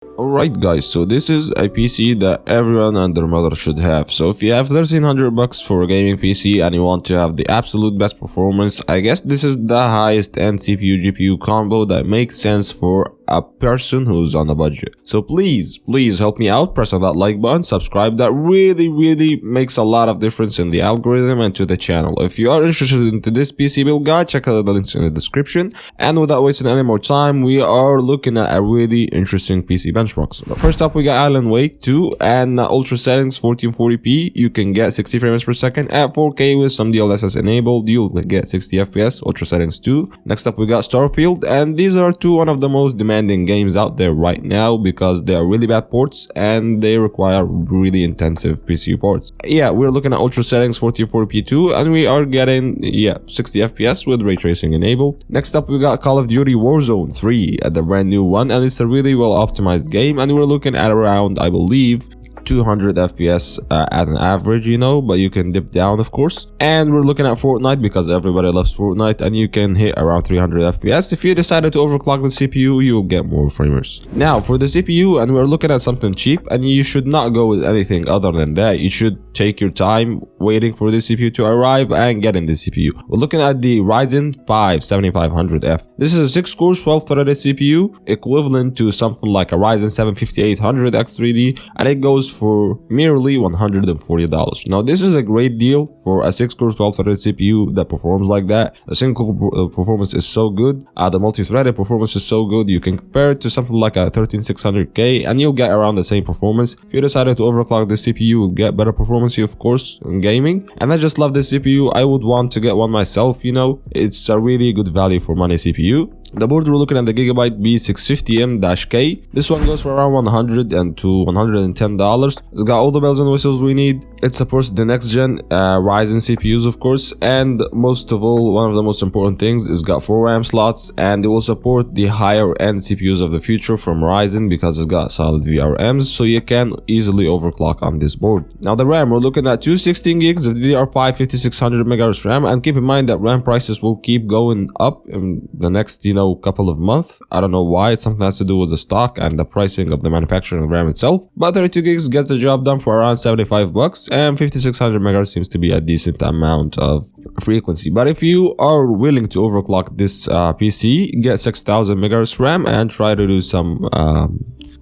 Alright guys, so this is a PC that everyone and their mother should have. So if you have 1300 bucks for a gaming PC and you want to have the absolute best performance, I guess this is the highest end CPU GPU combo that makes sense for a person who's on a budget. So please help me out, press on that like button, subscribe. That really makes a lot of difference in the algorithm and to the channel. If you are interested into this PC build guide, check out the links in the description. And without wasting any more time, we are looking at a really interesting PC benchmarks. First up, we got Alan Wake 2 and ultra settings 1440p. You can get 60 frames per second at 4K with some DLSS enabled. You'll get 60 FPS, ultra settings 2. Next up, we got Starfield, and these are one of the most demanding games out there right now because they are really bad ports and they require really intensive PCU ports. Yeah, we're looking at ultra settings 1440p2 and we are getting 60 FPS with ray tracing enabled. Next up, we got Call of Duty Warzone 3, the brand new one, and it's a really well optimized game, and we're looking at around, I believe, 200 FPS at an average, but you can dip down, of course. And we're looking at Fortnite because everybody loves Fortnite, and you can hit around 300 FPS. If you decided to overclock the CPU, you'll get more framers. Now for the CPU, and we're looking at something cheap, and you should not go with anything other than that. You should take your time waiting for the CPU to arrive and getting the CPU. We're looking at the Ryzen 5 7500F. This is a 6-core 12-threaded CPU, equivalent to something like a Ryzen 7 5800X3D, and it goes for merely $140. Now this is a great deal for a 6-core 12-threaded CPU that performs like that. The single performance is so good, the multi-threaded performance is so good. You can compare it to something like a 13600K and you'll get around the same performance. If you decided to overclock the CPU, you'll get better performance, of course, in gaming. And I just love this CPU. I would want to get one myself. It's a really good value for money CPU. The board, we're looking at the Gigabyte B650M-K. This one goes for around $100 to $110. It's got all the bells and whistles we need. It supports the next gen Ryzen CPUs, of course, and most of all, one of the most important things, it's got 4 RAM slots, and it will support the higher end CPUs of the future from Ryzen because it's got solid VRMs, so you can easily overclock on this board. Now the RAM, we're looking at 216 gigs of DDR5 5600 MHz RAM, and keep in mind that RAM prices will keep going up in the next couple of months. I don't know why. It's something that has to do with the stock and the pricing of the manufacturing of RAM itself, but 32 gigs gets the job done for around 75 bucks, and 5600 MHz seems to be a decent amount of frequency. But if you are willing to overclock this PC, get 6000 MHz RAM and try to do some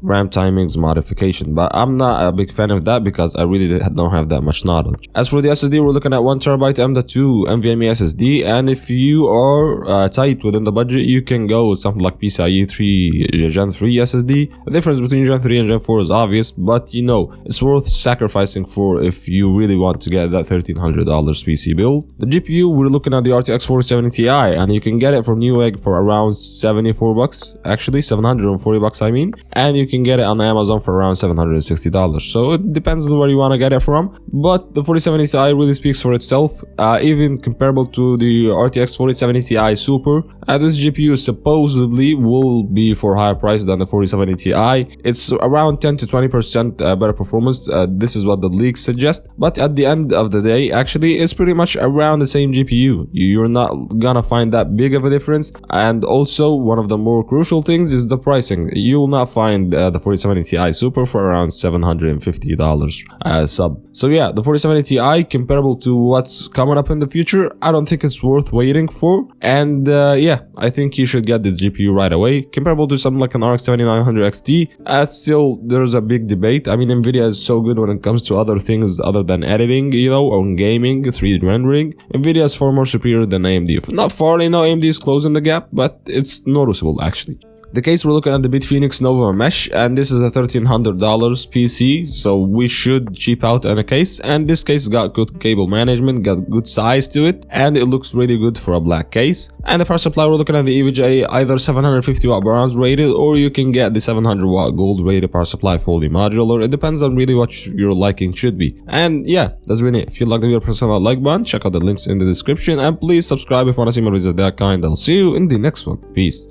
RAM timings modification, but I'm not a big fan of that because I really don't have that much knowledge. As for the SSD, we're looking at 1TB M.2 NVMe SSD, and if you are tight within the budget, you can go with something like PCIe 3 Gen 3 SSD. The difference between Gen 3 and Gen 4 is obvious, but it's worth sacrificing for if you really want to get that $1,300 PC build. The GPU, we're looking at the RTX 4070 Ti, and you can get it from Newegg for around 74 bucks, actually 740 bucks I mean, and you can get it on Amazon for around $760. So it depends on where you want to get it from, but the 4070 Ti really speaks for itself, even comparable to the RTX 4070 Ti Super. This GPU supposedly will be for higher price than the 4070 Ti. It's around 10 to 20% better performance. This is what the leaks suggest, but at the end of the day, actually, it's pretty much around the same GPU. You're not gonna find that big of a difference. And also, one of the more crucial things is the pricing. You will not find the 4070 Ti Super for around $750 sub. So yeah, the 4070 Ti, comparable to what's coming up in the future, I don't think it's worth waiting for. And yeah, I think you should get the GPU right away. Comparable to something like an RX 7900 XT, still there's a big debate. I mean, Nvidia is so good when it comes to other things other than editing, or gaming, 3D rendering. Nvidia is far more superior than AMD. Not far, AMD is closing the gap, but it's noticeable actually. The case, we're looking at the BitPhoenix Nova Mesh, and this is a $1,300 PC, so we should cheap out on a case. And this case got good cable management, got good size to it, and it looks really good for a black case. And the power supply, we're looking at the EVGA, either 750 watt bronze rated, or you can get the 700 watt gold rated power supply fully modular. It depends on really what your liking should be. And yeah, that's been it. If you like the video, press on that like button, check out the links in the description, and please subscribe if you want to see more videos of that kind. I'll see you in the next one. Peace.